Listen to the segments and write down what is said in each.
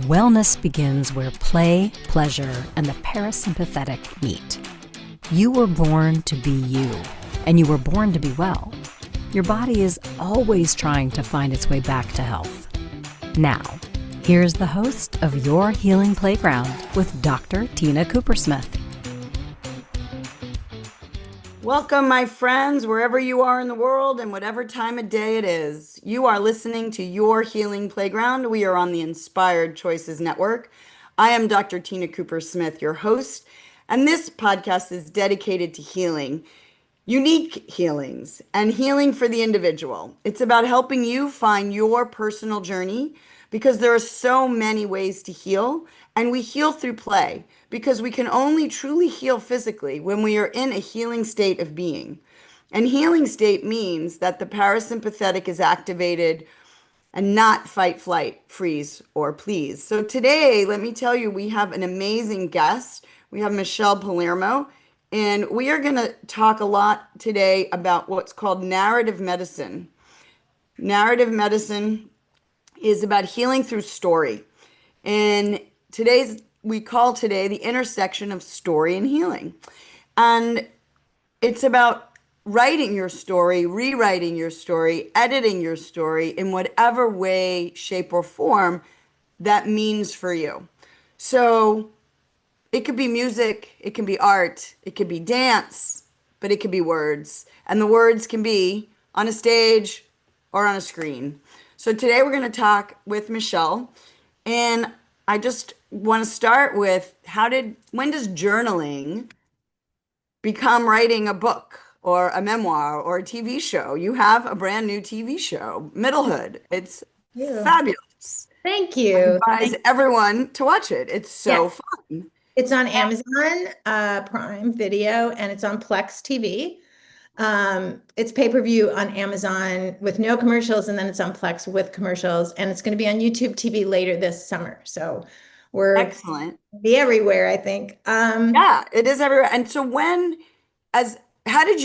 Wellness begins where play, pleasure, and the parasympathetic meet. You were born to be you, and you were born to be well. Your body is always trying to find its way back to health. Now, here's the host of Your Healing Playground with Dr. Tina Koopersmith. Welcome, my friends, wherever you are in the world and whatever time of day it is. You are listening to Your Healing Playground. We are on the Inspired Choices Network. I am Dr. Tina Koopersmith, your host, and this podcast is dedicated to healing, unique healings, and healing for the individual. It's about helping you find your personal journey because there are so many ways to heal, and we heal through play because we can only truly heal physically when we are in a healing state of being. And healing state means that the parasympathetic is activated and not fight, flight, freeze, or please. So today, let me tell you, we have an amazing guest. We have Michelle Palermo, and we are going to talk a lot today about what's called narrative medicine. Narrative medicine is about healing through story. And we call today the intersection of story and healing. And it's about writing your story, rewriting your story, editing your story in whatever way, shape, or form that means for you. So it could be music, it can be art, it could be dance, but it could be words. And the words can be on a stage or on a screen. So today we're going to talk with Michelle, and I just want to start with when does journaling become writing a book or a memoir or a TV show? You have a brand new TV show, Middlehood. It's fabulous. Thank you. I advise everyone to watch it. It's so fun. It's on Amazon Prime Video, and it's on Plex TV. It's pay-per-view on Amazon with no commercials, and then it's on Plex with commercials, and it's going to be on YouTube TV later this summer. So we're excellent. Be everywhere, I think. Yeah, it is everywhere. And so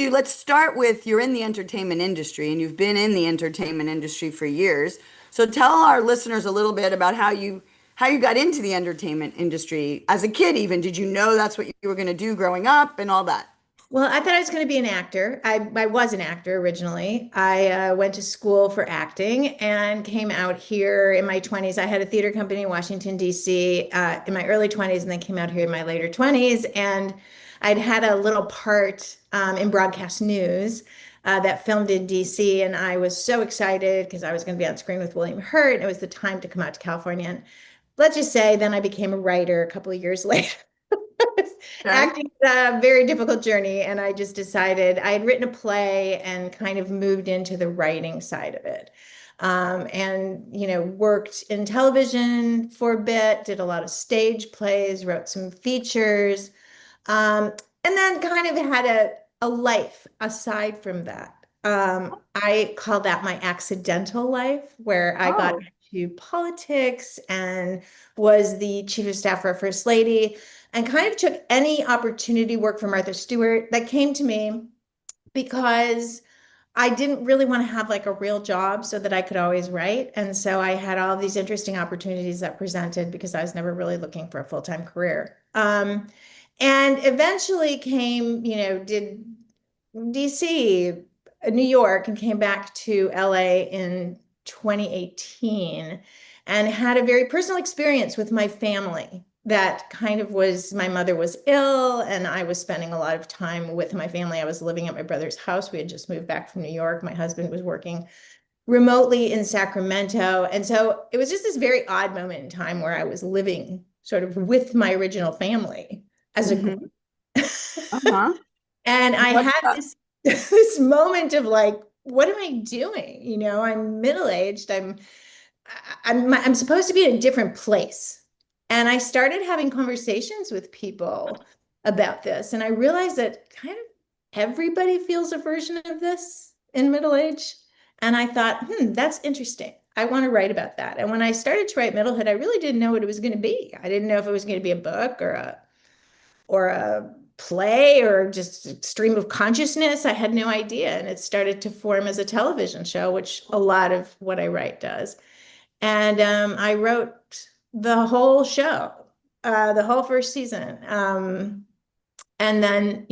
let's start with, you're in the entertainment industry, and you've been in the entertainment industry for years. So tell our listeners a little bit about how you got into the entertainment industry as a kid even. Did you know that's what you were going to do growing up and all that? Well, I thought I was going to be an actor. I was an actor originally. I went to school for acting and came out here in my 20s. I had a theater company in Washington, D.C. In my early 20s, and then came out here in my later 20s. And I'd had a little part in broadcast news that filmed in D.C. And I was so excited because I was going to be on screen with William Hurt. And it was the time to come out to California. And let's just say then I became a writer a couple of years later. Acting is a very difficult journey, and I just decided I had written a play and kind of moved into the writing side of it. And worked in television for a bit, did a lot of stage plays, wrote some features, and then kind of had a life aside from that. I call that my accidental life, where I got into politics and was the chief of staff for a first lady, and kind of took any opportunity work for Martha Stewart that came to me because I didn't really want to have like a real job so that I could always write. And so I had all these interesting opportunities that presented because I was never really looking for a full-time career. And eventually did DC, New York, and came back to LA in 2018 and had a very personal experience with my family. That kind of was, my mother was ill, and I was spending a lot of time with my family. I was living at my brother's house. We had just moved back from New York. My husband was working remotely in Sacramento. And so it was just this very odd moment in time where I was living sort of with my original family as a group. And I had this moment of like, what am I doing? I'm middle-aged. I'm supposed to be in a different place. And I started having conversations with people about this. And I realized that kind of everybody feels a version of this in middle age. And I thought, that's interesting. I want to write about that. And when I started to write Middlehood, I really didn't know what it was going to be. I didn't know if it was going to be a book or a play or just a stream of consciousness. I had no idea. And it started to form as a television show, which a lot of what I write does. And I wrote the whole show, the whole first season. And then,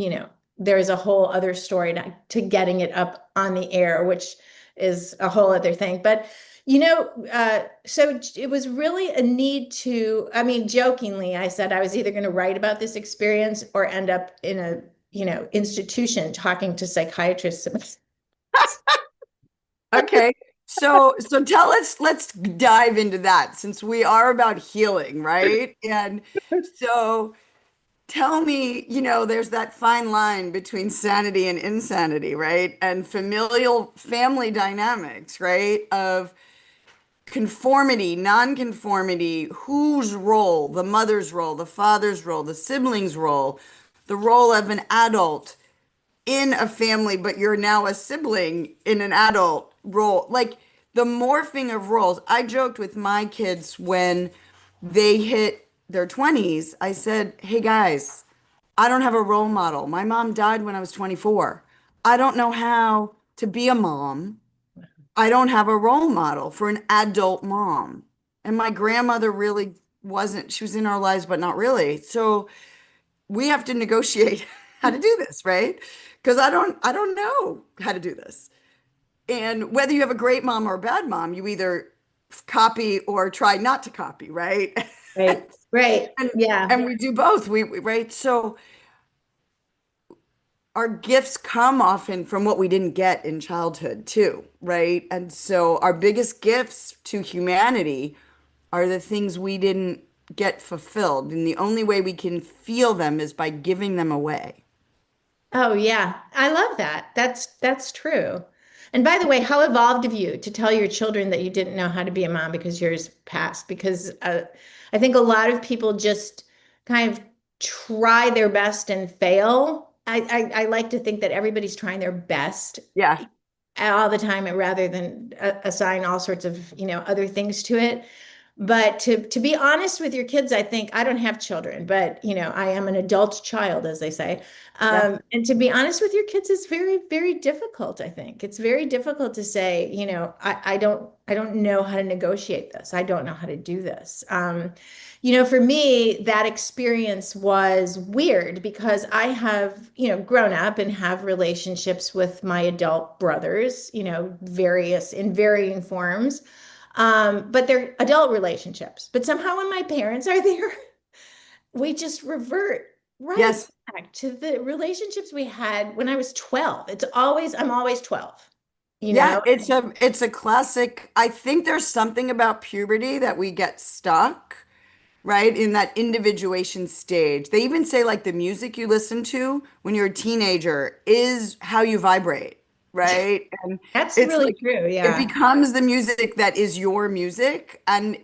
there's a whole other story to getting it up on the air, which is a whole other thing. But, so it was really a need to, I mean, jokingly, I said I was either going to write about this experience or end up in a, institution talking to psychiatrists. Okay. So tell us, let's dive into that since we are about healing, right? And so tell me, there's that fine line between sanity and insanity, right? And familial family dynamics, right? Of conformity, non-conformity, whose role, the mother's role, the father's role, the sibling's role, the role of an adult in a family, but you're now a sibling in an adult role. Like the morphing of roles. I joked with my kids when they hit their 20s. I said, hey guys, I don't have a role model. My mom died when I was 24. I don't know how to be a mom. I don't have a role model for an adult mom. And my grandmother really wasn't, she was in our lives, but not really. So we have to negotiate how to do this, right? Because I don't know how to do this. And whether you have a great mom or a bad mom, you either copy or try not to copy, right? Right. Right. And Yeah. and we do both. Right? So our gifts come often from what we didn't get in childhood too, right? And so our biggest gifts to humanity are the things we didn't get fulfilled. And the only way we can feel them is by giving them away. Oh yeah, I love that. That's true. And by the way, how evolved of you to tell your children that you didn't know how to be a mom because yours passed? Because I think a lot of people just kind of try their best and fail. I like to think that everybody's trying their best Yeah. all the time rather than assign all sorts of, other things to it. But to be honest with your kids, I think I don't have children, but I am an adult child, as they say. Yeah. And to be honest with your kids is very, very difficult, I think. It's very difficult to say, I don't know how to negotiate this. I don't know how to do this. For me, that experience was weird because I have, grown up and have relationships with my adult brothers, various in varying forms. But they're adult relationships. But somehow when my parents are there, we just revert right Yes. back to the relationships we had when I was 12. I'm always 12, you Yeah, know? it's a classic. I think there's something about puberty that we get stuck, right? In that individuation stage. They even say like the music you listen to when you're a teenager is how you vibrate, right? And That's it's really like true. it Yeah. becomes the music that is your music. And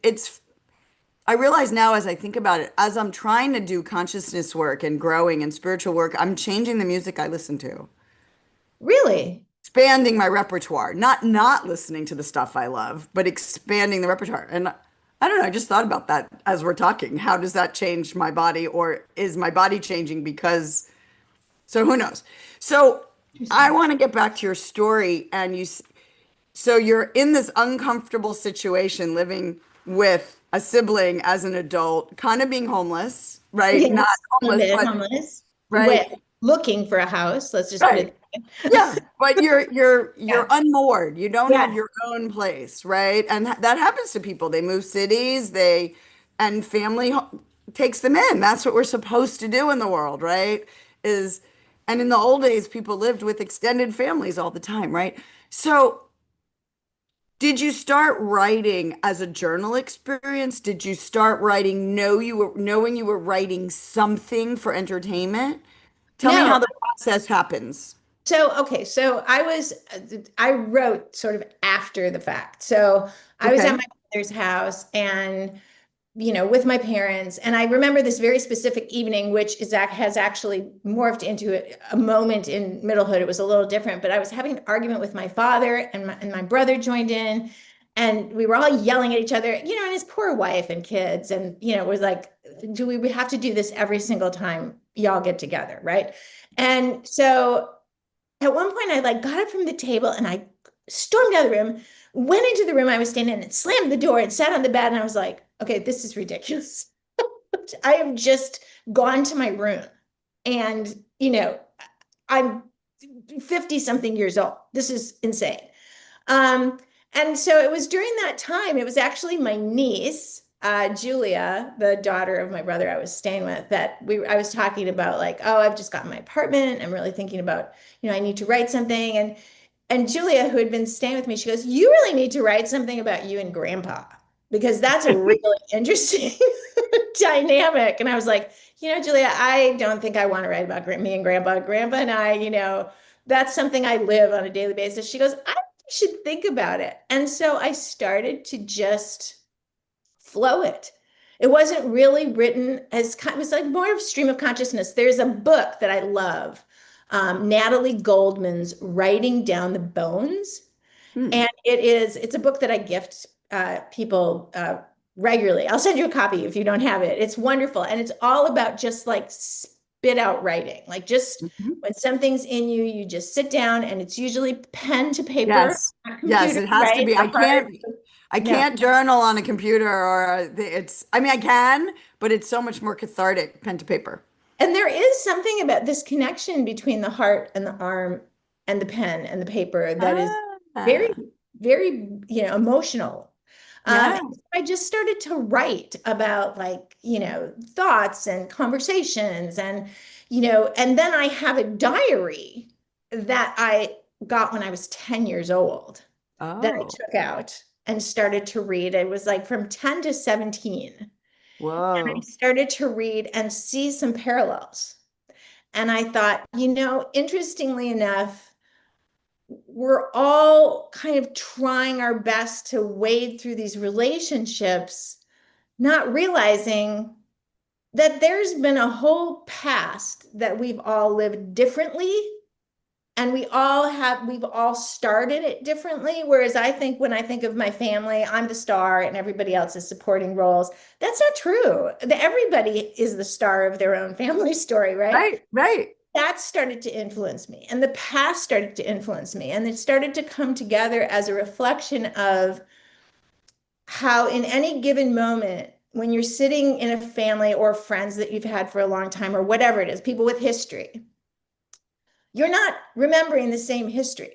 I realize now as I think about it, as I'm trying to do consciousness work and growing and spiritual work, I'm changing the music I listen to, Really? expanding my repertoire, not listening to the stuff I love, but expanding the repertoire. And I don't know, I just thought about that as we're talking. How does that change my body, or is my body changing because, so who knows? So I Interesting. want to get back to your story and so you're in this uncomfortable situation living with a sibling as an adult, kind of being homeless, right? Not Yes, a homeless, bit but homeless. right, Looking for a house. Let's just put right. it that way. Yeah, but you're Yeah. unmoored. You don't have Yeah. your own place, right? And that happens to people. They move cities, and family takes them in. That's what we're supposed to do in the world, right? Is and in the old days, people lived with extended families all the time, right? So, did you start writing as a journal experience? Did you start writing knowing you were writing something for entertainment? Tell me No. how the process happens. So, okay, so I wrote sort of after the fact. So I was at Okay. my mother's house and, with my parents. And I remember this very specific evening, which has actually morphed into a moment in middlehood. It was a little different, but I was having an argument with my father and my brother joined in. And we were all yelling at each other, and his poor wife and kids. And, it was like, do we have to do this every single time y'all get together? Right. And so at one point I like got up from the table and I stormed out of the room, went into the room I was standing in and slammed the door and sat on the bed and I was like, okay, this is ridiculous. I have just gone to my room and, I'm 50 something years old. This is insane. And so it was during that time, it was actually my niece, Julia, the daughter of my brother I was staying with, that I was talking about like, oh, I've just gotten my apartment. I'm really thinking about, I need to write something. And Julia, who had been staying with me, she goes, you really need to write something about you and grandpa, because that's a really interesting dynamic. And I was like, Julia, I don't think I want to write about me and grandpa. Grandpa and I, that's something I live on a daily basis. She goes, I should think about it. And so I started to just flow it. It wasn't really written as, it was like more of stream of consciousness. There's a book that I love, Natalie Goldman's Writing Down the Bones. And it's a book that I gift people regularly. I'll send you a copy if you don't have it. It's wonderful. And it's all about just like spit out writing. Like just when something's in you, you just sit down, and it's usually pen to paper. Yes. Yes, it has to be. I can't journal on a computer I can, but it's so much more cathartic, pen to paper. And there is something about this connection between the heart and the arm and the pen and the paper that is very, very, emotional. I just started to write about thoughts and conversations and then I have a diary that I got when I was 10 years old that I took out and started to read. It was like from 10 to 17. Whoa. And I started to read and see some parallels. And I thought, interestingly enough, we're all kind of trying our best to wade through these relationships, not realizing that there's been a whole past that we've all lived differently. And we've all started it differently. Whereas I think when I think of my family, I'm the star and everybody else is supporting roles. That's not true. Everybody is the star of their own family story, right? Right. That started to influence me, and the past started to influence me, and it started to come together as a reflection of how in any given moment, when you're sitting in a family or friends that you've had for a long time or whatever it is, people with history, you're not remembering the same history.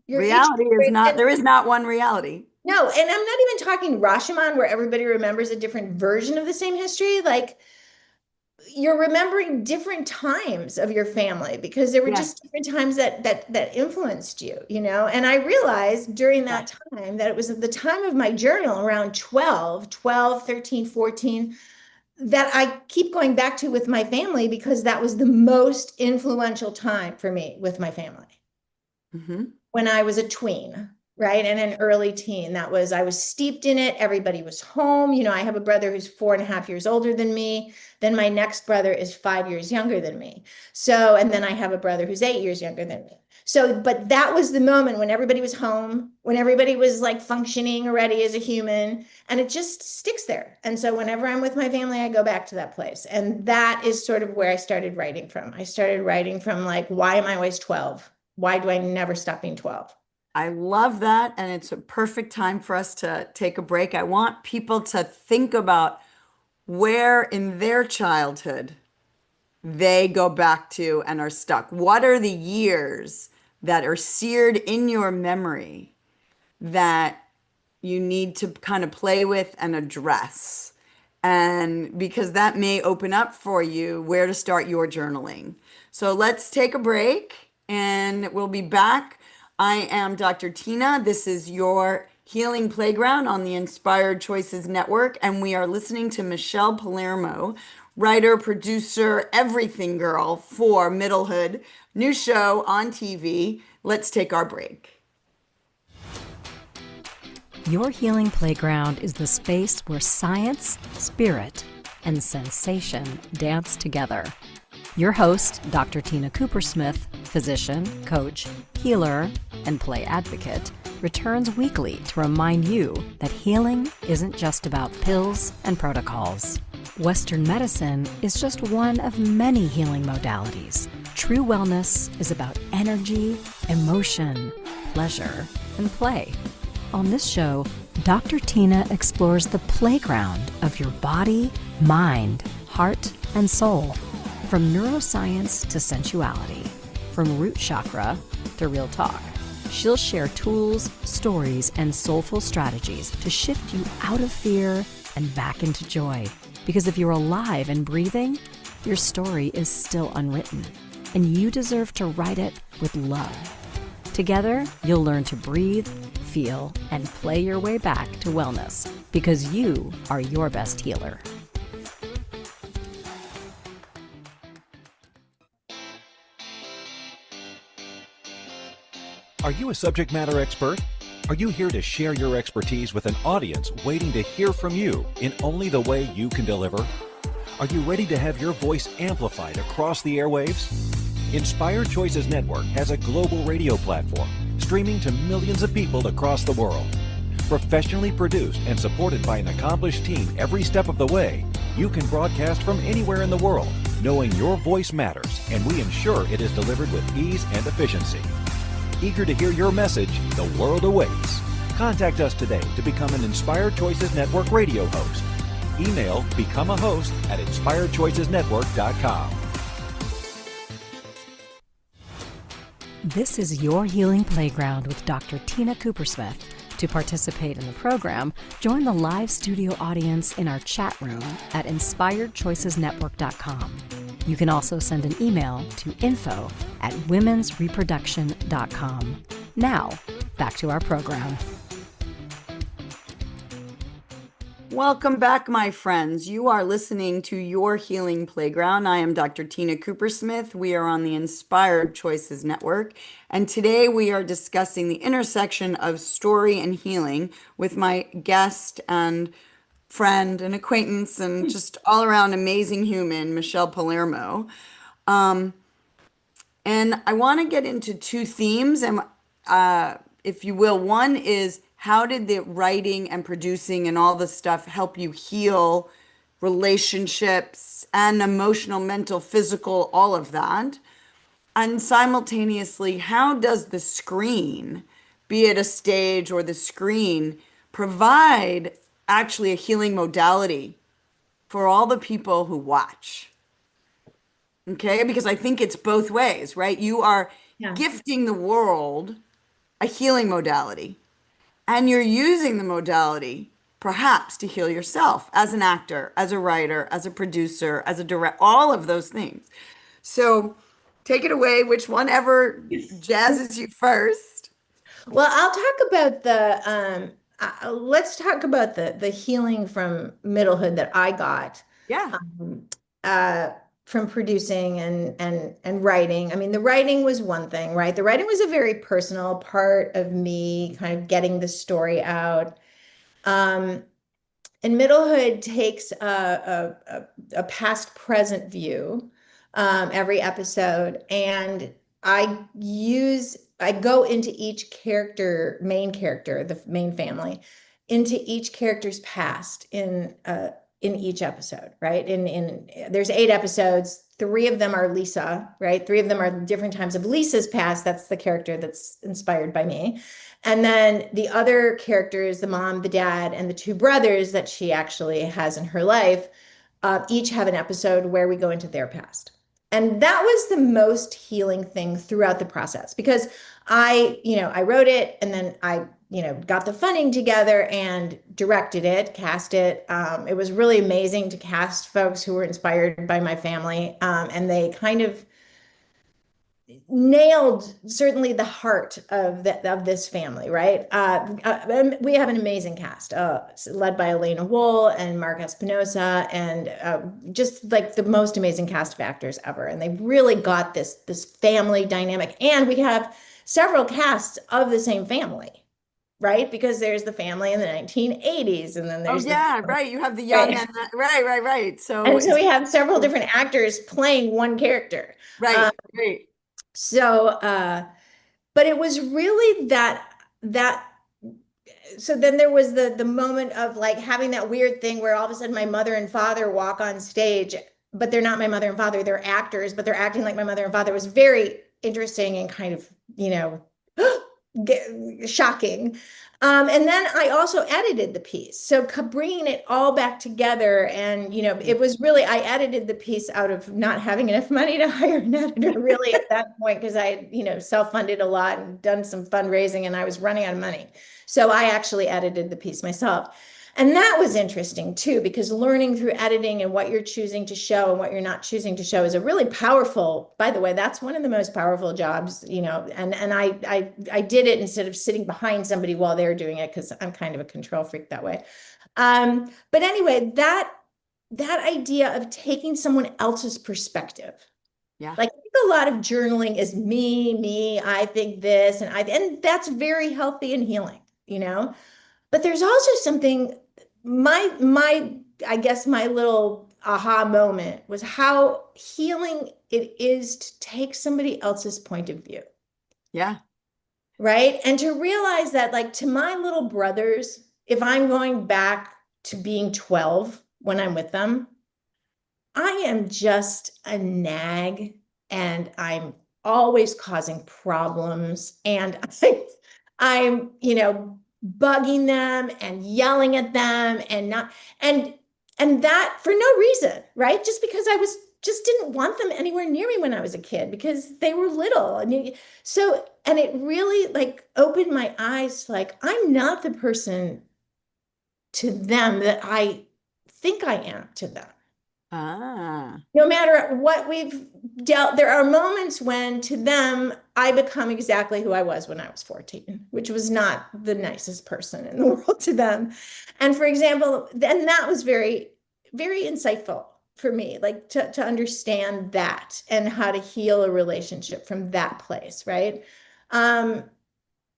Reality is not, there is not one reality. No, and I'm not even talking Rashomon where everybody remembers a different version of the same history. Like, you're remembering different times of your family because there were just different times that influenced you, and I realized during that time that it was at the time of my journal around 12, 13, 14, that I keep going back to with my family because that was the most influential time for me with my family. When I was a tween, right? And an early teen, I was steeped in it. Everybody was home. I have a brother who's 4.5 years older than me. Then my next brother is 5 years younger than me. So, and then I have a brother who's 8 years younger than me. So, but that was the moment when everybody was home, when everybody was like functioning already as a human, and it just sticks there. And so whenever I'm with my family, I go back to that place. And that is sort of where I started writing from. I started writing from like, why am I always 12? Why do I never stop being 12? I love that. And it's a perfect time for us to take a break. I want people to think about where in their childhood they go back to and are stuck. What are the years that are seared in your memory that you need to kind of play with and address? And because that may open up for you where to start your journaling. So let's take a break and we'll be back. I am Dr. Tina. This is your Healing Playground on the Inspired Choices Network, and we are listening to Michelle Palermo, writer, producer, everything girl for Middlehood, new show on TV. Let's take our break. Your Healing Playground is the space where science, spirit, and sensation dance together. Your host, Dr. Tina Coopersmith, physician, coach, healer, and play advocate, returns weekly to remind you that healing isn't just about pills and protocols. Western medicine is just one of many healing modalities. True wellness is about energy, emotion, pleasure, and play. On this show, Dr. Tina explores the playground of your body, mind, heart, and soul. From neuroscience to sensuality, from root chakra to real talk. She'll share tools, stories, and soulful strategies to shift you out of fear and back into joy. Because if you're alive and breathing, your story is still unwritten, and you deserve to write it with love. Together, you'll learn to breathe, feel, and play your way back to wellness, because you are your best healer. Are you a subject matter expert? Are you here to share your expertise with an audience waiting to hear from you in only the way you can deliver? Are you ready to have your voice amplified across the airwaves? Inspired Choices Network has a global radio platform streaming to millions of people across the world. Professionally produced and supported by an accomplished team every step of the way, you can broadcast from anywhere in the world, knowing your voice matters, and we ensure it is delivered with ease and efficiency. Eager to hear your message, the world awaits. Contact us today to become an Inspired Choices Network radio host. Email become a host at inspiredchoicesnetwork.com. This is your healing playground with Dr. Tina Koopersmith. To participate in the program, join the live studio audience in our chat room at inspiredchoicesnetwork.com. You can also send an email to info@womensreproduction.com. Now, back to our program. Welcome back, my friends. You are listening to Your Healing Playground. I am Dr. Tina Coopersmith. We are on the Inspired Choices Network, and today we are discussing the intersection of story and healing with my guest and friend and acquaintance and just all around amazing human, Michelle Palermo. And I want to get into two themes, and if you will. One is, how did the writing and producing and all the stuff help you heal relationships and emotional, mental, physical, all of that? And simultaneously, how does the screen, be it a stage or the screen, provide actually a healing modality for all the people who watch? Okay, because I think it's both ways, right? You are gifting the world a healing modality, and you're using the modality perhaps to heal yourself as an actor, as a writer, as a producer, as a director, all of those things. So take it away, which one ever jazzes you first. Well, I'll talk about let's talk about the healing from middlehood that I got. Yeah. From producing and writing. I mean, the writing was one thing, right? The writing was a very personal part of me kind of getting the story out. And middlehood takes a past present view every episode, and I go into each character, main character, the main family, into each character's past in each episode, right? There's 8 episodes. 3 of them are Lisa, right? 3 of them are different times of Lisa's past. That's the character that's inspired by me. And then the other characters, the mom, the dad, and the 2 brothers that she actually has in her life, each have an episode where we go into their past. And that was the most healing thing throughout the process, because I wrote it, and then I got the funding together and directed it, cast it. It was really amazing to cast folks who were inspired by my family. And they kind of nailed certainly the heart of this family, right? We have an amazing cast, led by Elena Wool and Mark Espinosa, and just like the most amazing cast of actors ever. And they really got this family dynamic. And we have several casts of the same family, right? Because there's the family in the 1980s, and then there's right. You have the young right. and right. So we have several different actors playing one character. Right. So, but it was really that. So then there was the moment of like having that weird thing where all of a sudden my mother and father walk on stage, but they're not my mother and father. They're actors, but they're acting like my mother and father. It was very interesting and kind of, shocking. And then I also edited the piece. So bringing it all back together. And, it was really, I edited the piece out of not having enough money to hire an editor really at that point, because I, self-funded a lot and done some fundraising and I was running out of money. So I actually edited the piece myself. And that was interesting too, because learning through editing and what you're choosing to show and what you're not choosing to show is a really powerful, by the way, that's one of the most powerful jobs, and I did it instead of sitting behind somebody while they're doing it, because I'm kind of a control freak that way. But anyway, that idea of taking someone else's perspective. Yeah. Like, I think a lot of journaling is me, I think this, and that's very healthy and healing, But there's also something, I guess my little aha moment was how healing it is to take somebody else's point of view. Yeah. Right. And to realize that, like, to my little brothers, if I'm going back to being 12 when I'm with them, I am just a nag and I'm always causing problems. And I'm, bugging them and yelling at them and not, and that for no reason, right? Just because just didn't want them anywhere near me when I was a kid because they were little. And it really like opened my eyes to, like, I'm not the person to them that I think I am to them. No matter what we've dealt, there are moments when to them, I become exactly who I was when I was 14, which was not the nicest person in the world to them. And for example, then that was very, very insightful for me, like to understand that and how to heal a relationship from that place, right? And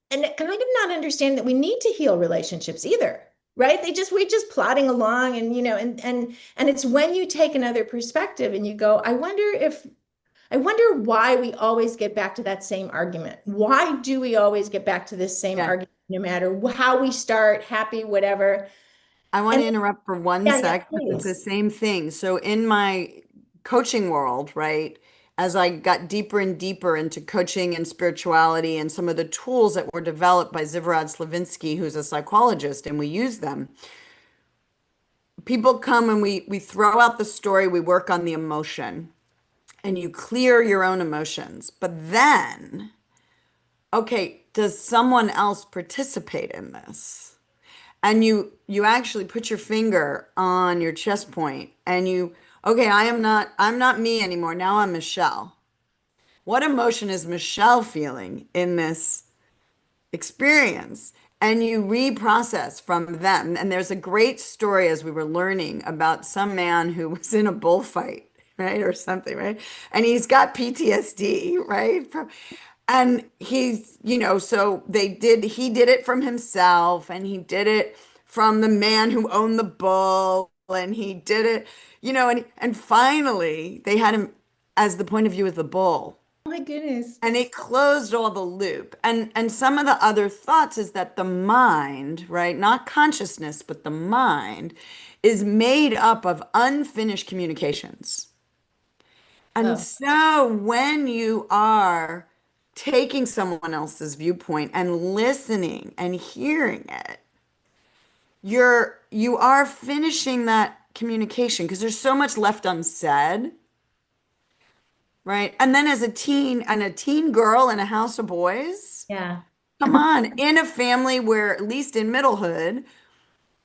kind of not understand that we need to heal relationships either. Right? We're just plodding along and, and it's when you take another perspective and you go, I wonder why we always get back to that same argument. Why do we always get back to this same argument, no matter how we start, happy, whatever? I want to interrupt for one sec. Yeah, It's the same thing. So in my coaching world, right, as I got deeper and deeper into coaching and spirituality and some of the tools that were developed by Zivorad Slavinsky, who's a psychologist, and we use them, people come and we throw out the story, we work on the emotion, and you clear your own emotions. But then, okay, does someone else participate in this? And you actually put your finger on your chest point and okay, I'm not me anymore. Now I'm Michelle. What emotion is Michelle feeling in this experience? And you reprocess from them. And there's a great story as we were learning about some man who was in a bullfight, right? Or something, right? And he's got PTSD, right? And he's, so he did it from himself and he did it from the man who owned the bull and he did it, and finally they had him as the point of view of the bull. Oh my goodness. And it closed all the loop. And some of the other thoughts is that the mind, right, not consciousness, but the mind is made up of unfinished communications. And so when you are taking someone else's viewpoint and listening and hearing it, you are finishing that communication because there's so much left unsaid, right? And then as a teen girl in a house of boys, Yeah. come on, in a family where, at least in middlehood,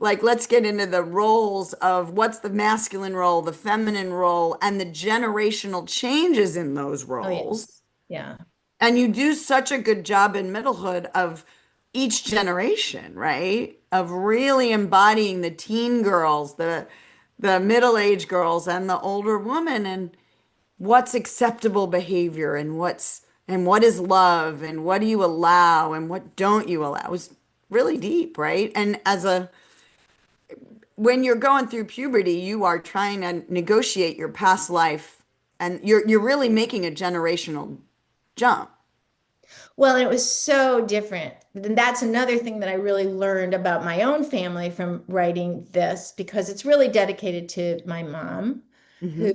like, let's get into the roles of what's the masculine role, the feminine role, and the generational changes in those roles. Yeah. And you do such a good job in middlehood of each generation, right? Of really embodying the teen girls, the middle-aged girls, and the older woman, and what's acceptable behavior, and what is love, and what do you allow, and what don't you allow. It was really deep, right? And when you're going through puberty, you are trying to negotiate your past life, and you're really making a generational jump. Well, and it was so different. And that's another thing that I really learned about my own family from writing this, because it's really dedicated to my mom, who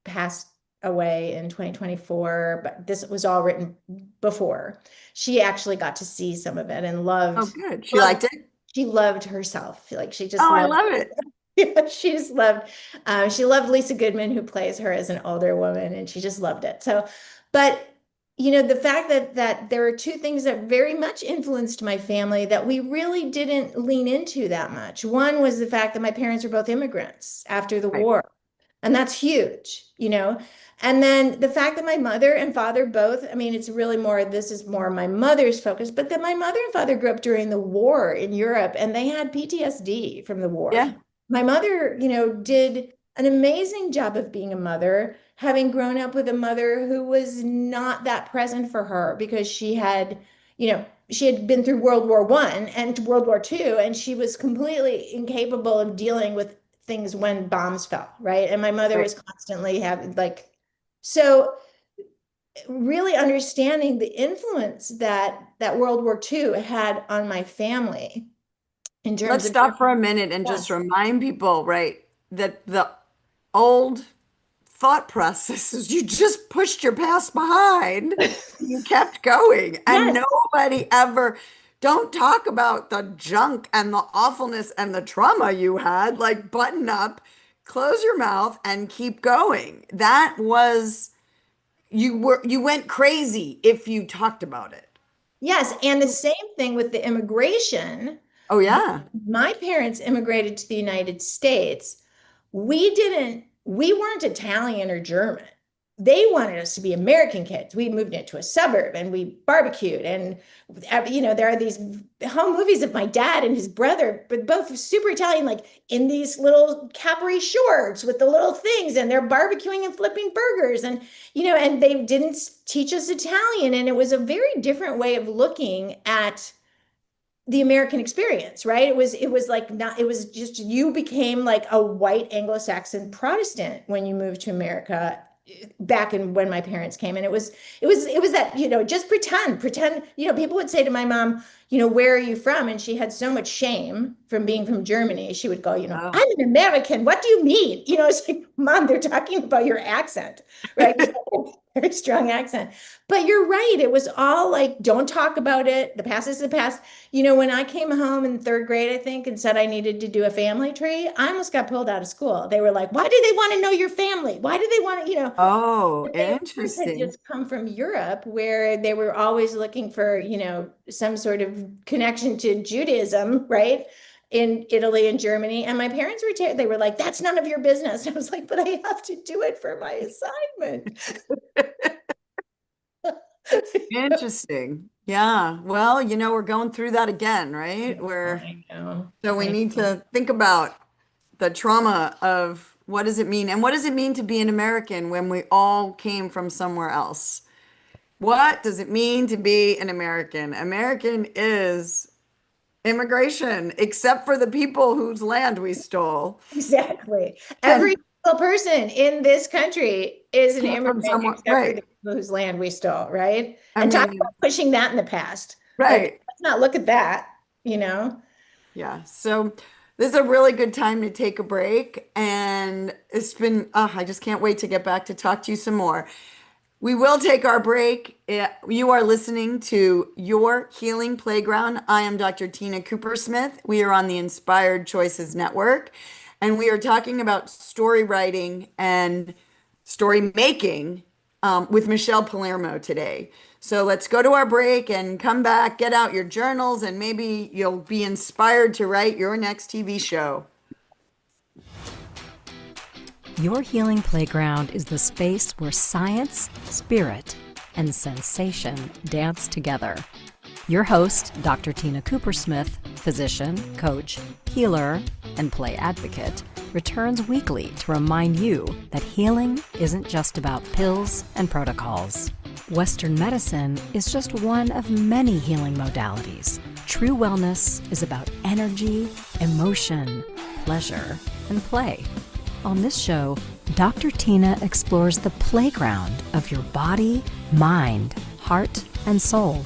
passed away in 2024. But this was all written before. She actually got to see some of it and Oh, loved. good. She liked it? She loved herself. Like she just Oh, I loved. love it. Yeah, she loved Lisa Goodman, who plays her as an older woman, and she just loved it. So, but the fact that there are two things that very much influenced my family that we really didn't lean into that much. One was the fact that my parents were both immigrants after the Right. war, and that's huge. And then the fact that my mother and father both, I mean, this is more my mother's focus, but that my mother and father grew up during the war in Europe and they had PTSD from the war. Yeah. My mother, did an amazing job of being a mother, having grown up with a mother who was not that present for her because she had been through World War I and World War II, and she was completely incapable of dealing with things when bombs fell, right? And my mother Right. was constantly having so really understanding the influence that World War II had on my family in terms Let's of. stop for a minute and just Yes. remind people, right, that the old thought processes, you just pushed your past behind, you kept going, and Yes. nobody ever, don't talk about the junk and the awfulness and the trauma you had, like button up, close your mouth and keep going. That was, you went crazy if you talked about it. Yes, and the same thing with the immigration. Oh, yeah. My parents immigrated to the United States. We weren't Italian or German. They wanted us to be American kids. We moved into a suburb and we barbecued. And, there are these home movies of my dad and his brother, but both super Italian, like in these little Capri shorts with the little things, and they're barbecuing and flipping burgers. And, and they didn't teach us Italian. And it was a very different way of looking at the American experience, right? It was like not, it was just, you became like a white Anglo-Saxon Protestant when you moved to America back in when my parents came. And it was that, just pretend, people would say to my mom, where are you from? And she had so much shame from being from Germany. She would go, Oh. I'm an American. What do you mean? It's like, Mom, they're talking about your accent, right? Very strong accent. But you're right. It was all like, don't talk about it. The past is the past. When I came home in third grade, I think, and said I needed to do a family tree, I almost got pulled out of school. They were like, why do they want to know your family? Why do they want to, Oh, they, of course, had interesting. just come from Europe where they were always looking for, some sort of connection to Judaism, right? In Italy and Germany. And my parents were, they were like, that's none of your business. I was like, but I have to do it for my assignment. Interesting. Yeah. Well, we're going through that again, right? I know. So we I need know. to think about the trauma of what does it mean? And what does it mean to be an American when we all came from somewhere else? What does it mean to be an American? American is immigration, except for the people whose land we stole. Exactly. Every And single person in this country is an came from immigrant somewhere, except for the right? people whose land we stole, right? I And talk mean, about pushing that in the past. Like, right. let's not look at that, you know? Yeah. So this is a really good time to take a break. And it's been, I just can't wait to get back to talk to you some more. We will take our break. You are listening to Your Healing Playground. I am Dr. Tina Coopersmith. We are on the Inspired Choices Network, and we are talking about story writing and story making with Michelle Palermo today. So let's go to our break and come back, get out your journals, and maybe you'll be inspired to write your next TV show. Your Healing Playground is the space where science, spirit, and sensation dance together. Your host, Dr. Tina Coopersmith, physician, coach, healer, and play advocate, returns weekly to remind you that healing isn't just about pills and protocols. Western medicine is just one of many healing modalities. True wellness is about energy, emotion, pleasure, and play. On this show, Dr. Tina explores the playground of your body, mind, heart, and soul.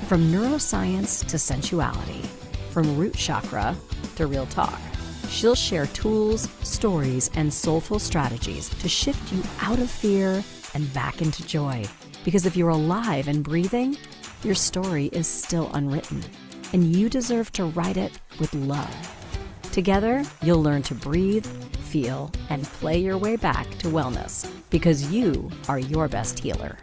From neuroscience to sensuality, from root chakra to real talk. She'll share tools, stories, and soulful strategies to shift you out of fear and back into joy. Because if you're alive and breathing, your story is still unwritten, and you deserve to write it with love. Together, you'll learn to breathe, feel, and play your way back to wellness, because you are your best healer.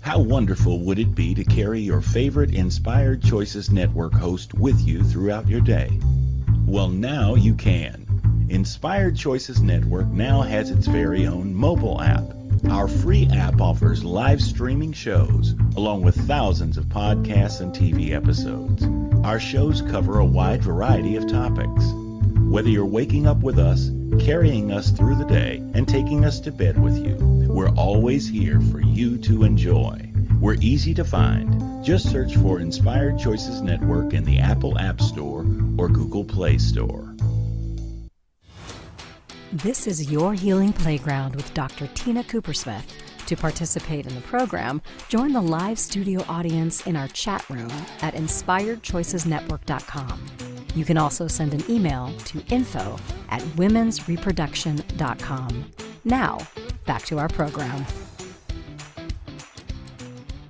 How wonderful would it be to carry your favorite Inspired Choices Network host with you throughout your day? Well, now you can. Inspired Choices Network now has its very own mobile app. Our free app offers live streaming shows, along with thousands of podcasts and TV episodes. Our shows cover a wide variety of topics. Whether you're waking up with us, carrying us through the day, and taking us to bed with you, we're always here for you to enjoy. We're easy to find. Just search for Inspired Choices Network in the Apple App Store or Google Play Store. This is Your Healing Playground with Dr. Tina Coopersmith. To participate in the program, join the live studio audience in our chat room at inspiredchoicesnetwork.com. You can also send an email to info@womensreproduction.com. Now, back to our program.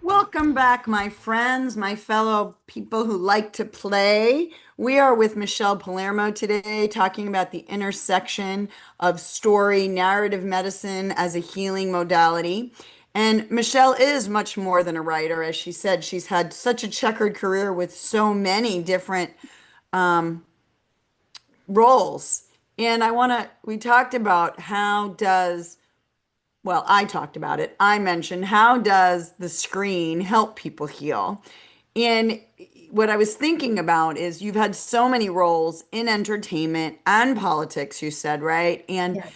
Welcome back, my friends, my fellow people who like to play. We are with Michelle Palermo today, talking about the intersection of story, narrative medicine as a healing modality. And Michelle is much more than a writer. As she said, she's had such a checkered career with so many different roles. And we talked about I talked about it. I mentioned, how does the screen help people heal? And what I was thinking about is, you've had so many roles in entertainment and politics, you said, right? And Yes.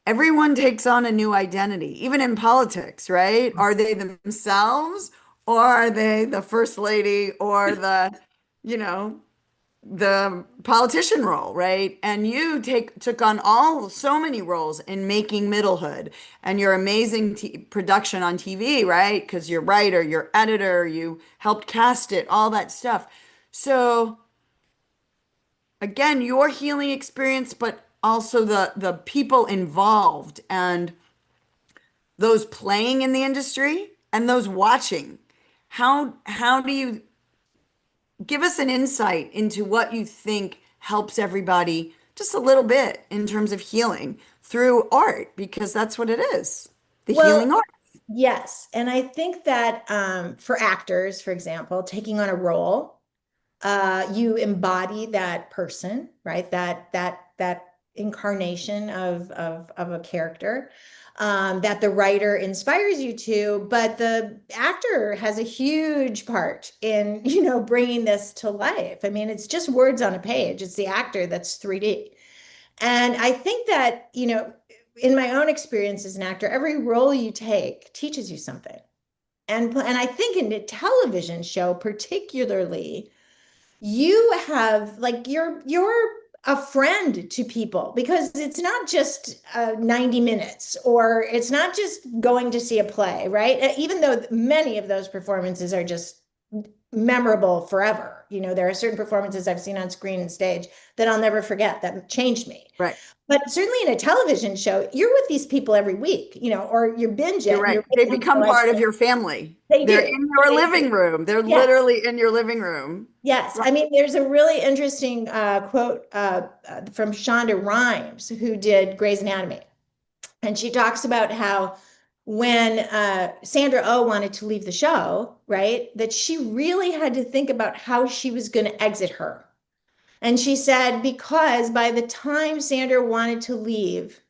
everyone takes on a new identity, even in politics, right? Are they themselves, or are they the first lady, or the politician role, right? And you took on so many roles in making Middlehood, and your amazing production on TV, right? Because you're writer, you're editor, you helped cast it, all that stuff. So again, your healing experience, but also the people involved, and those playing in the industry and those watching. How do you give us an insight into what you think helps everybody just a little bit in terms of healing through art? Because that's what it is, the healing art. Yes. And I think that for actors, for example, taking on a role, you embody that person, right? That incarnation of a character that the writer inspires you to, but the actor has a huge part in, bringing this to life. I mean, it's just words on a page. It's the actor that's 3D. And I think that, in my own experience as an actor, every role you take teaches you something. And I think in a television show, particularly, you have you're a friend to people, because it's not just 90 minutes, or it's not just going to see a play, right? Even though many of those performances are just memorable forever. There are certain performances I've seen on screen and stage that I'll never forget, that changed me. Right. But certainly in a television show, you're with these people every week, or you're binge it. You're right. They become part of your family. They're in your living room. They're literally in your living room. Yes. Right. I mean, there's a really interesting quote from Shonda Rhimes, who did Grey's Anatomy. And she talks about how when Sandra Oh wanted to leave the show, right, that she really had to think about how she was going to exit her. And she said, because by the time Sandra wanted to leave,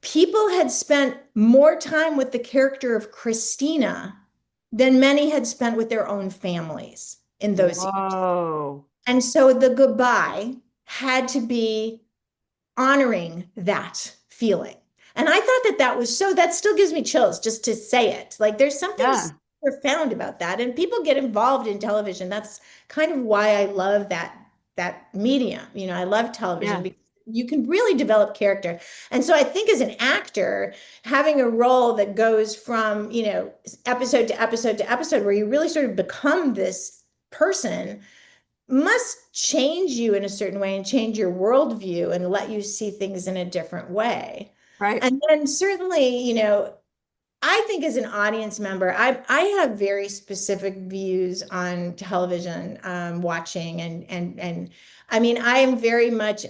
people had spent more time with the character of Christina than many had spent with their own families in those years. And so the goodbye had to be honoring that feeling. And I thought that was that still gives me chills just to say it. Like, there's something so profound about that. And people get involved in television. That's kind of why I love that medium. I love television because you can really develop character. And so I think as an actor, having a role that goes from, episode to episode to episode, where you really sort of become this person, must change you in a certain way and change your worldview and let you see things in a different way. Right. And then certainly, I think as an audience member, I have very specific views on television watching, and I mean, I am very much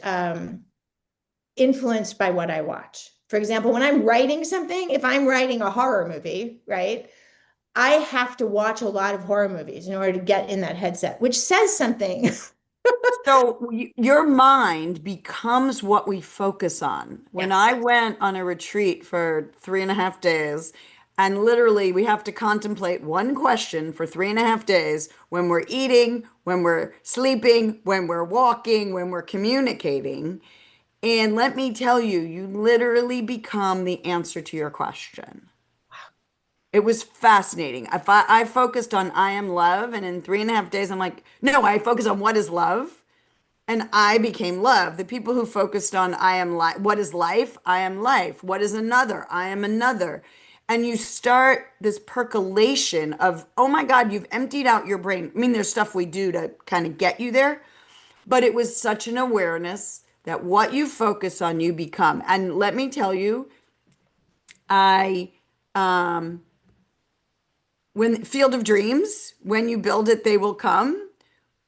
influenced by what I watch. For example, when I'm writing something, if I'm writing a horror movie, right, I have to watch a lot of horror movies in order to get in that headset, which says something. So your mind becomes what we focus on. When Yes. I went on a retreat for 3.5 days, and literally we have to contemplate one question for 3.5 days when we're eating, when we're sleeping, when we're walking, when we're communicating. And let me tell you, you literally become the answer to your question. It was fascinating. I focused on I am love, and in 3.5 days, I'm like, no, I focus on what is love. And I became love. The people who focused on I am life, what is life? I am life. What is another? I am another. And you start this percolation of, oh my God, you've emptied out your brain. I mean, there's stuff we do to kind of get you there, but it was such an awareness that what you focus on, you become. And let me tell you, I, when Field of Dreams, when you build it, they will come.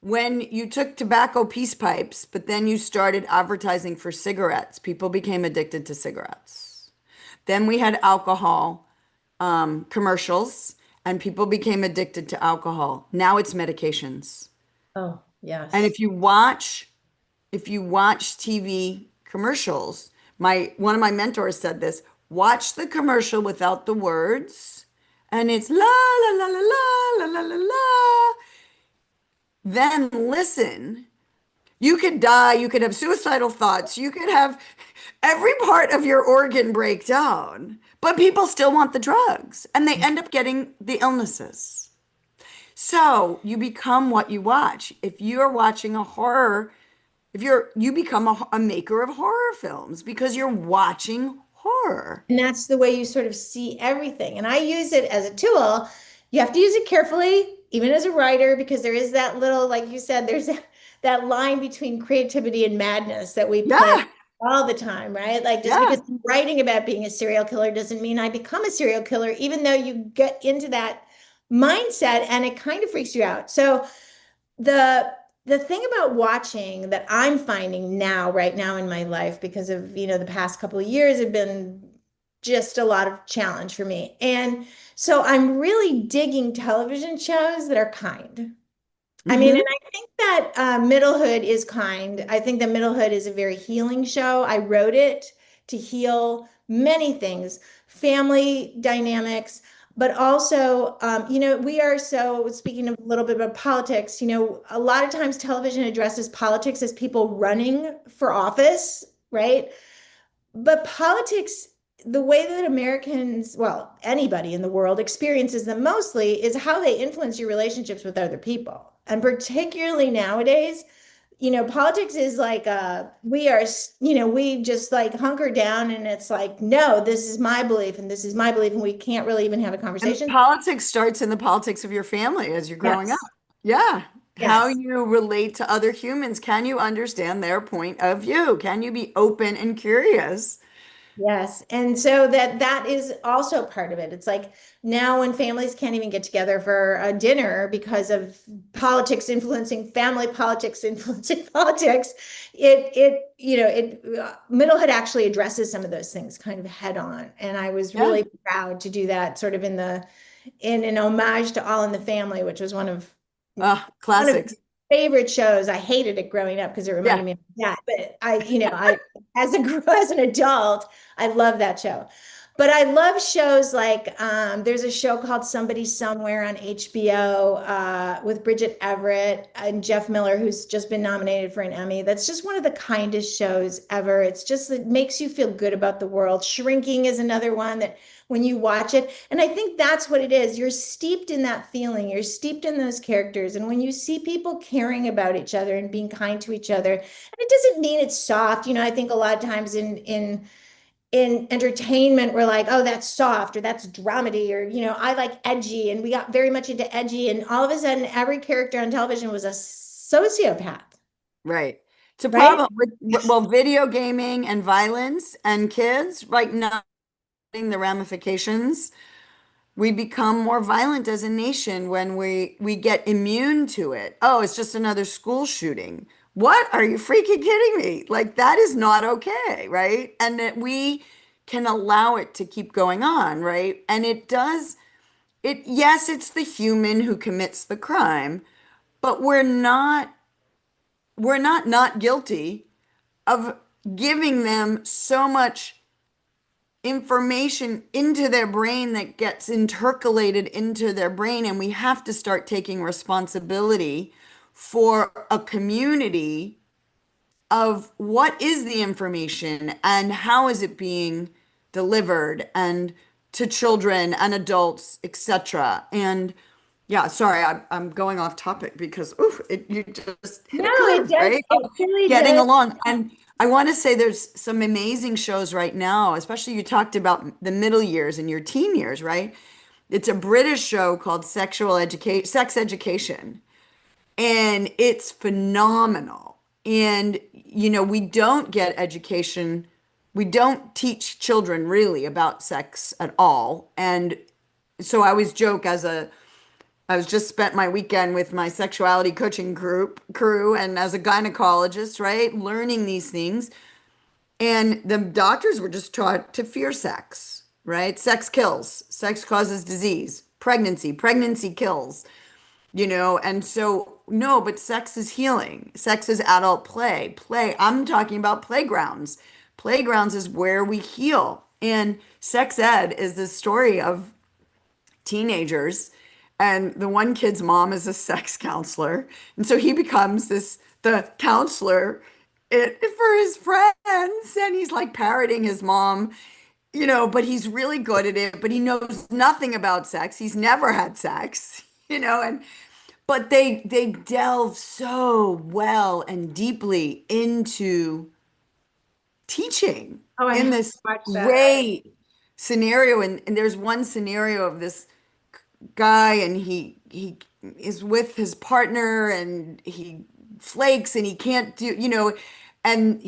When you took tobacco peace pipes, but then you started advertising for cigarettes, people became addicted to cigarettes. Then we had alcohol commercials, and people became addicted to alcohol. Now it's medications. Oh, And yes. if you watch TV commercials, one of my mentors said this: watch the commercial without the words, and it's la la la la la la la la la. Then listen. You could die, you could have suicidal thoughts, you could have every part of your organ break down, but people still want the drugs and they end up getting the illnesses. So you become what you watch. If you're watching a horror, you become a maker of horror films because you're watching horror. And that's the way you sort of see everything. And I use it as a tool. You have to use it carefully, even as a writer, because there is that little, like you said, there's that line between creativity and madness that we play Yeah, all the time, right? Like just yeah. because I'm writing about being a serial killer doesn't mean I become a serial killer, even though you get into that mindset and it kind of freaks you out. So the the thing about watching that I'm finding now, right now in my life, because of, the past couple of years have been just a lot of challenge for me. And so I'm really digging television shows that are kind. I mean, and Hmm. I think that Middlehood is kind. I think that Middlehood is a very healing show. I wrote it to heal many things, family dynamics, but also, we are so, speaking a little bit about politics, a lot of times television addresses politics as people running for office, right? But politics, the way that Americans, well, anybody in the world experiences them mostly is how they influence your relationships with other people. And particularly nowadays, politics is like we just like hunker down and it's like, no, this is my belief and this is my belief, and we can't really even have a And conversation. politics starts in the politics of your family as you're growing up. Yes. Yeah. How Yes. you relate to other humans. Can you understand their point of view? Can you be open and curious? Yes. And so that is also part of it. It's like now when families can't even get together for a dinner because of politics influencing family, politics influencing politics, Middlehood actually addresses some of those things kind of head on. And I was Yeah. really proud to do that sort of in an homage to All in the Family, which was one of Classics. favorite shows. I hated it growing up because it reminded Yeah. me of my dad. But I as an adult, I love that show. But I love shows like there's a show called Somebody Somewhere on HBO with Bridget Everett and Jeff Miller, who's just been nominated for an Emmy. That's just one of the kindest shows ever. It makes you feel good about the world. Shrinking is another one that when you watch it, and I think that's what it is. You're steeped in that feeling. You're steeped in those characters. And when you see people caring about each other and being kind to each other, and it doesn't mean it's soft. I think a lot of times in entertainment, we're like, oh, that's soft or that's dramedy, or, I like edgy. And we got very much into edgy. And all of a sudden, every character on television was a sociopath, Right. It's a right? problem with, well, video gaming and violence and kids, right now, the ramifications. We become more violent as a nation when we get immune to it. Oh, it's just another school shooting. What? Are you freaking kidding me? Like that is not okay, right? And that we can allow it to keep going on, right? And it does it, yes, it's the human who commits the crime, but we're not guilty of giving them so much information into their brain that gets intercalated into their brain, and we have to start taking responsibility for a community of what is the information and how is it being delivered and to children and adults, etc. And yeah, sorry, I'm going off topic because oof, you just hit No, a it curve, does. right? It really Getting does. along. And I want to say there's some amazing shows right now, especially you talked about the middle years and your teen years, right? It's a British show called Sex Education, and it's phenomenal. And we don't get education. We don't teach children really about sex at all. And so I always joke I was just spent my weekend with my sexuality coaching crew and as a gynecologist, right? Learning these things. And the doctors were just taught to fear sex, right? Sex kills, sex causes disease, pregnancy kills, and so no, but sex is healing. Sex is adult play. I'm talking about playgrounds. Playgrounds is where we heal. And sex ed is the story of teenagers, and the one kid's mom is a sex counselor, and so he becomes the counselor for his friends, and he's like parroting his mom, but he's really good at it, but he knows nothing about sex. He's never had sex, and but they delve so well and deeply into teaching Oh, I in have to this watch that. great scenario. And there's one scenario of this guy, and he is with his partner and he flakes and he can't do, and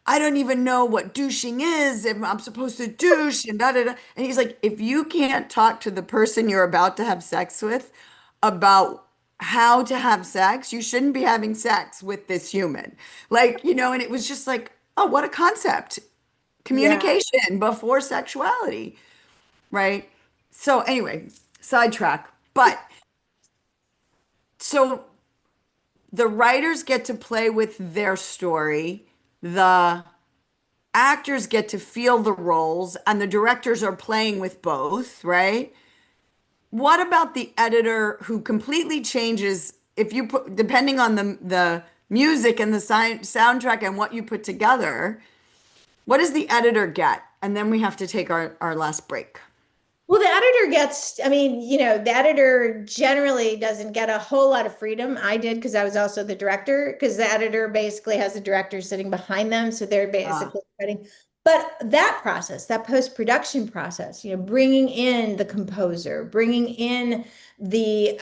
I don't even know what douching is, if I'm supposed to douche and da da da. And he's like, if you can't talk to the person you're about to have sex with about how to have sex, you shouldn't be having sex with this human. Like, and it was just like, oh, what a concept. Yeah. Communication before sexuality, right? So anyway, sidetrack. But so the writers get to play with their story, the actors get to feel the roles, and the directors are playing with both, right? What about the editor who completely changes if you put, depending on the music and the soundtrack and what you put together, what does the editor get? And then we have to take our last break. Well, the editor gets, I mean, the editor generally doesn't get a whole lot of freedom. I did because I was also the director, because the editor basically has the director sitting behind them. So they're Ah, basically writing. But that process, that post-production process, bringing in the composer, bringing in the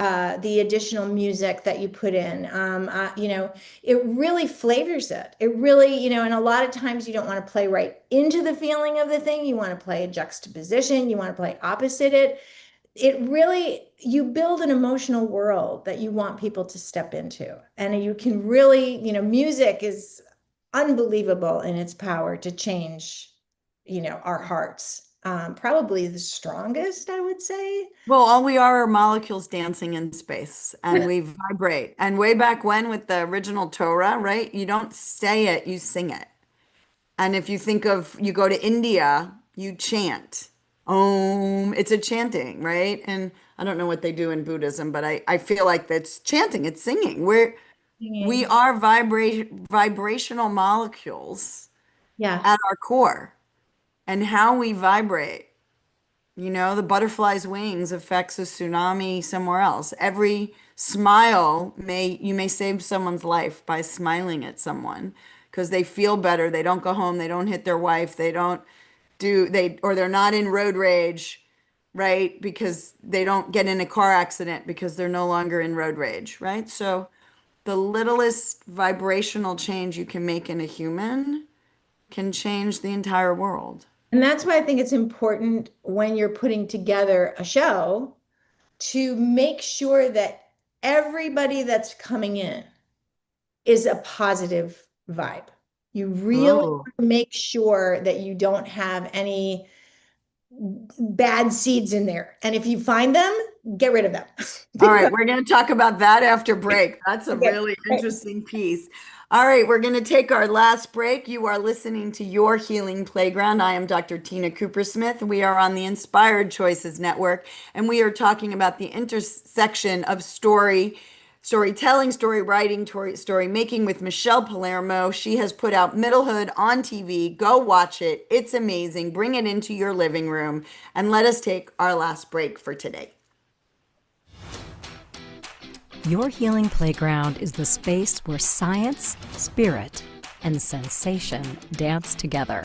additional music that you put in, it really flavors it. It really, and a lot of times you don't want to play right into the feeling of the thing. You want to play a juxtaposition. You want to play opposite it. It really, you build an emotional world that you want people to step into. And you can really, music is unbelievable in its power to change, our hearts. Probably the strongest, I would say. well, all we are molecules dancing in space, and we vibrate. And way back when with the original Torah, right? You don't say it, you sing it. And if you think of, you go to India, you chant. Om, it's a chanting, right? And I don't know what they do in Buddhism, but I feel like that's chanting, it's singing. We Singing. are vibrational molecules Yeah. at our core, and how we vibrate. The butterfly's wings affects a tsunami somewhere else. Every smile you may save someone's life by smiling at someone because they feel better. They don't go home. They don't hit their wife. Or they're not in road rage, right? Because they don't get in a car accident because they're no longer in road rage, right? So the littlest vibrational change you can make in a human can change the entire world. And that's why I think it's important when you're putting together a show to make sure that everybody that's coming in is a positive vibe. You really Oh. make sure that you don't have any bad seeds in there. And if you find them, get rid of them. All right, we're going to talk about that after break. That's a Okay. really interesting piece. All right, we're going to take our last break. You are listening to Your Healing Playground. I am Dr. Tina Coopersmith. We are on the Inspired Choices Network, and we are talking about the intersection of storytelling, story writing, story making with Michelle Palermo. She has put out Middlehood on TV. Go watch it. It's amazing. Bring it into your living room, and let us take our last break for today. Your Healing Playground is the space where science, spirit, and sensation dance together.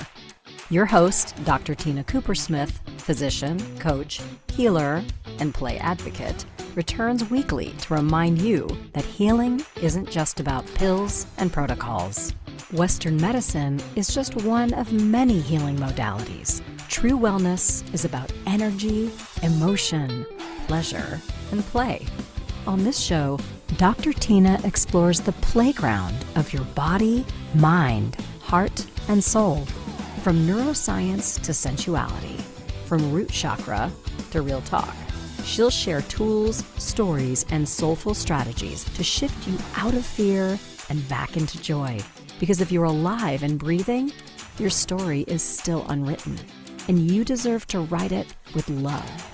Your host, Dr. Tina Coopersmith, physician, coach, healer, and play advocate, returns weekly to remind you that healing isn't just about pills and protocols. Western medicine is just one of many healing modalities. True wellness is about energy, emotion, pleasure, and play. On this show, Dr. Tina explores the playground of your body, mind, heart, and soul. From neuroscience to sensuality, from root chakra to real talk. She'll share tools, stories, and soulful strategies to shift you out of fear and back into joy. Because if you're alive and breathing, your story is still unwritten, and you deserve to write it with love.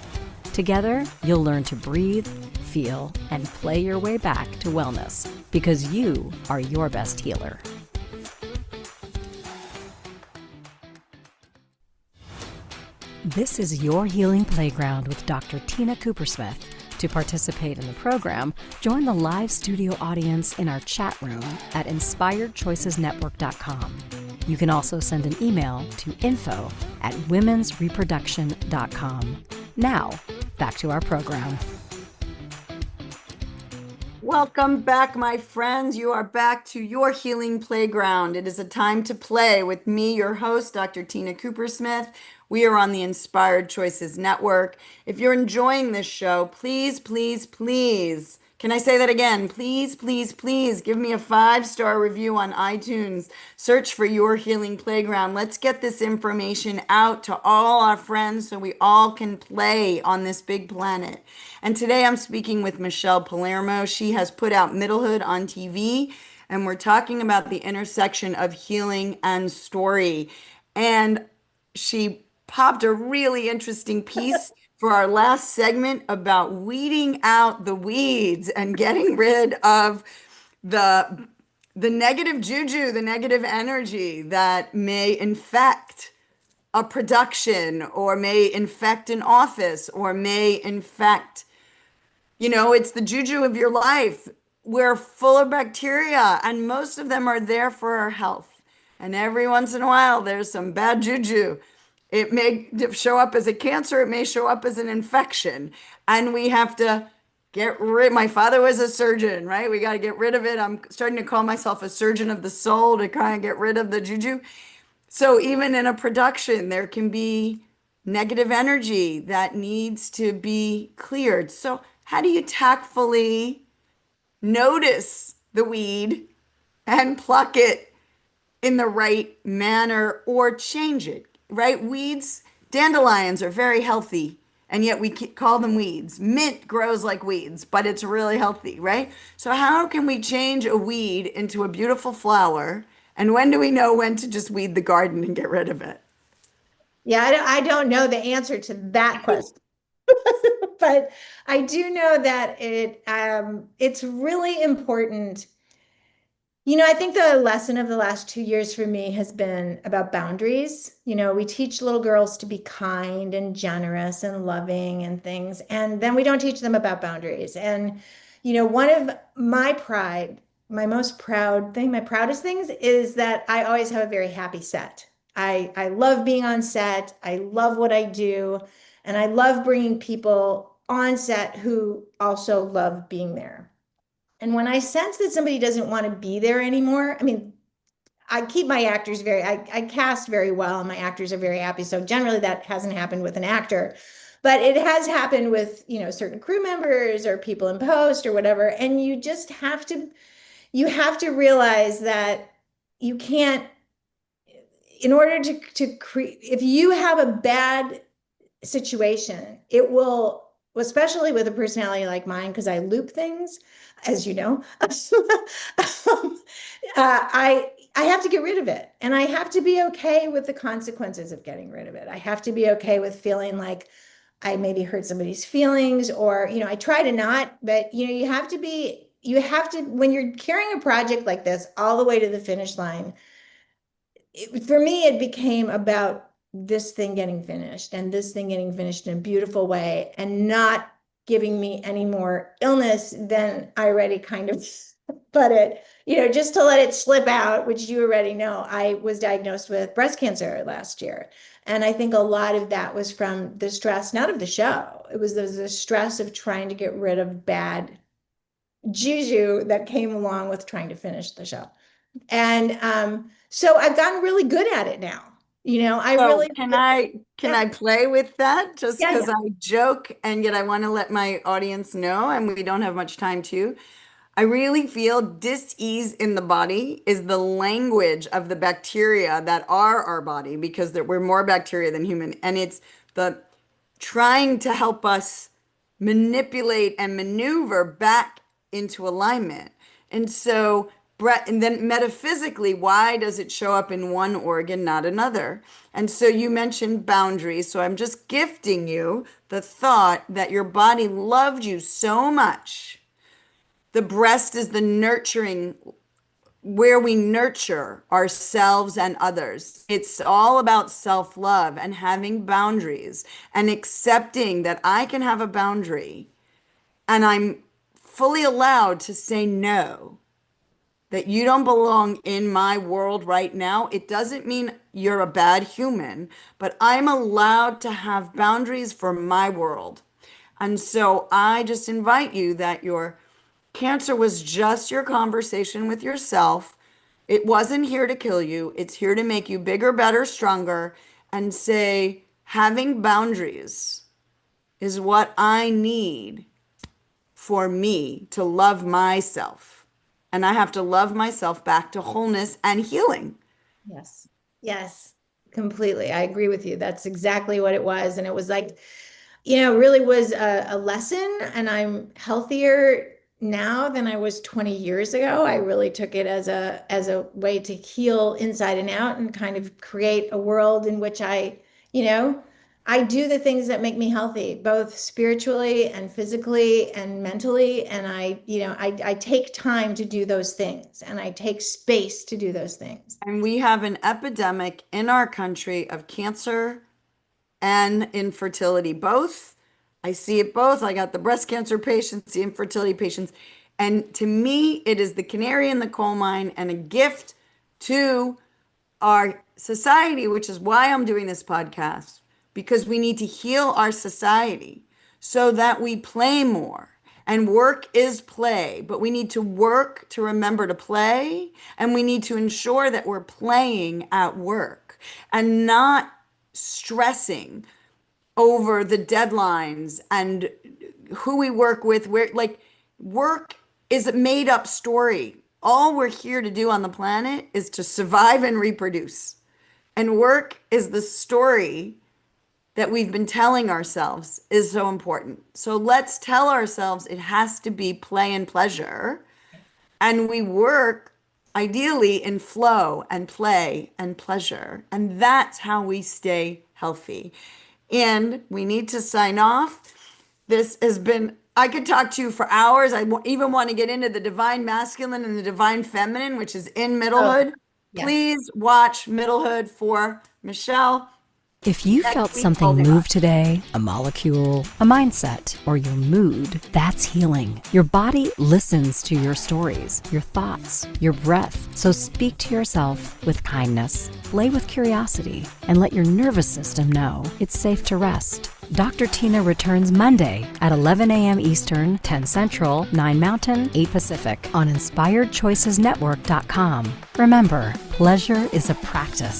Together, you'll learn to breathe, feel, and play your way back to wellness, because you are your best healer. This is Your Healing Playground with Dr. Tina Coopersmith. To participate in the program, join the live studio audience in our chat room at inspiredchoicesnetwork.com. You can also send an email to info@womensreproduction.com. Now, back to our program. Welcome back, my friends. You are back to Your Healing Playground. It is a time to play with me, your host, Dr. Tina Coopersmith. We are on the Inspired Choices Network. If you're enjoying this show, please, please, please, can I say that again? Please, please, please give me a 5-star review on iTunes. Search for Your Healing Playground. Let's get this information out to all our friends so we all can play on this big planet. And today I'm speaking with Michelle Palermo. She has put out Middlehood on TV, and we're talking about the intersection of healing and story. And she popped a really interesting piece for our last segment about weeding out the weeds and getting rid of the negative juju, the negative energy that may infect a production or may infect an office or may infect, it's the juju of your life. We're full of bacteria, and most of them are there for our health. And every once in a while, there's some bad juju. It may show up as a cancer. It may show up as an infection. And we have to get rid. My father was a surgeon, right? We got to get rid of it. I'm starting to call myself a surgeon of the soul to kind of get rid of the juju. So even in a production, there can be negative energy that needs to be cleared. So how do you tactfully notice the weed and pluck it in the right manner or change it, right? Weeds, dandelions are very healthy, and yet we call them weeds. Mint grows like weeds, but it's really healthy, right? So how can we change a weed into a beautiful flower? And when do we know when to just weed the garden and get rid of it? Yeah, I don't know the answer to that question. But I do know that it's really important. I think the lesson of the last 2 years for me has been about boundaries. We teach little girls to be kind and generous and loving and things, and then we don't teach them about boundaries. And, one of my most proud thing, my proudest things is that I always have a very happy set. I love being on set. I love what I do. And I love bringing people on set who also love being there. And when I sense that somebody doesn't want to be there anymore, I mean, I keep my actors I cast very well and my actors are very happy. So generally that hasn't happened with an actor, but it has happened with, certain crew members or people in post or whatever. And you have to realize that you can't, in order to create, if you have a bad situation, it will, especially with a personality like mine, because I loop things, as you know, I have to get rid of it, and I have to be okay with the consequences of getting rid of it. I have to be okay with feeling like I maybe hurt somebody's feelings, or I try to not, but you have to when you're carrying a project like this all the way to the finish line. For me, it became about this thing getting finished and this thing getting finished in a beautiful way and not giving me any more illness than I already kind of but just to let it slip out, which you already know. I was diagnosed with breast cancer last year. And I think a lot of that was from the stress, not of the show. It was the stress of trying to get rid of bad juju that came along with trying to finish the show. And so I've gotten really good at it now. I So really, can I play with that just yeah, because yeah. I joke and yet I want to let my audience know, and we don't have much time to. I really feel dis-ease in the body is the language of the bacteria that are our body, because we're more bacteria than human. And it's the trying to help us manipulate and maneuver back into alignment. And so, and then metaphysically, why does it show up in one organ, not another? And so you mentioned boundaries. So I'm just gifting you the thought that your body loved you so much. The breast is the nurturing, where we nurture ourselves and others. It's all about self-love and having boundaries and accepting that I can have a boundary and I'm fully allowed to say no, that you don't belong in my world right now. It doesn't mean you're a bad human, but I'm allowed to have boundaries for my world. And so I just invite you that your cancer was just your conversation with yourself. It wasn't here to kill you. It's here to make you bigger, better, stronger, and say, having boundaries is what I need for me to love myself. And I have to love myself back to wholeness and healing. Yes. Yes. Completely. I agree with you. That's exactly what it was. And it was like, really was a lesson. And I'm healthier now than I was 20 years ago. I really took it as a way to heal inside and out and kind of create a world in which I do the things that make me healthy, both spiritually and physically and mentally. And I take time to do those things, and I take space to do those things. And we have an epidemic in our country of cancer and infertility, both. I see it both. I got the breast cancer patients, the infertility patients. And to me, it is the canary in the coal mine and a gift to our society, which is why I'm doing this podcast, because we need to heal our society so that we play more. And work is play, but we need to work to remember to play. And we need to ensure that we're playing at work and not stressing over the deadlines and who we work with. Where, like, work is a made up story. All we're here to do on the planet is to survive and reproduce. And work is the story that we've been telling ourselves is so important. So let's tell ourselves it has to be play and pleasure. And we work ideally in flow and play and pleasure. And that's how we stay healthy. And we need to sign off. This has been, I could talk to you for hours. I even want to get into the divine masculine and the divine feminine, which is in middlehood. Yes. Please watch Middlehood for Michelle. If you felt something move today, a molecule, a mindset, or your mood, that's healing. Your body listens to your stories, your thoughts, your breath. So speak to yourself with kindness, play with curiosity, and let your nervous system know it's safe to rest. Dr. Tina returns Monday at 11 a.m. Eastern, 10 Central, 9 Mountain, 8 Pacific on InspiredChoicesNetwork.com. Remember, pleasure is a practice,